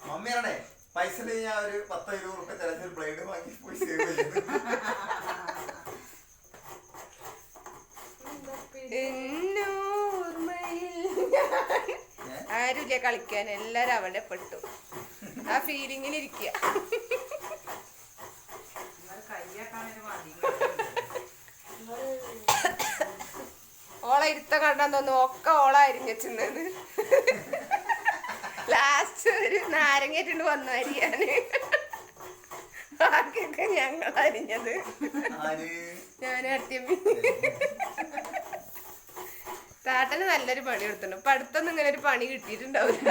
മമ്മിയാണേ പൈസ ഞാൻ ഒരു 10-20 റുപ്യ തരാൻ ബ്ലേഡ് വാങ്ങി പോയി സേവ് ചെയ്യുന്നു. ആരുമില്ല കളിക്കാൻ, എല്ലാരും അവിടെ പെട്ടു. ആ ഫീലിങ്ങിലിരിക്കുക. ഓള ഇരുത്ത കണ്ടാൻ തോന്നുന്നു ഒക്കെ ഓള അരിഞ്ഞെച്ചുന്നത്. ലാസ്റ്റ് ഒരു നാരങ്ങേറ്റുണ്ട് വന്നു അരിയാന്. ബാക്കിയൊക്കെ ഞങ്ങൾ അരിഞ്ഞത്. ഞാനും അട്ടിയമ്മി. താട്ടന് നല്ലൊരു പണി കൊടുത്തിട്ടുണ്ട്. ഇപ്പൊ അടുത്തൊന്നും ഇങ്ങനെ ഒരു പണി കിട്ടിയിട്ടുണ്ടാവില്ല.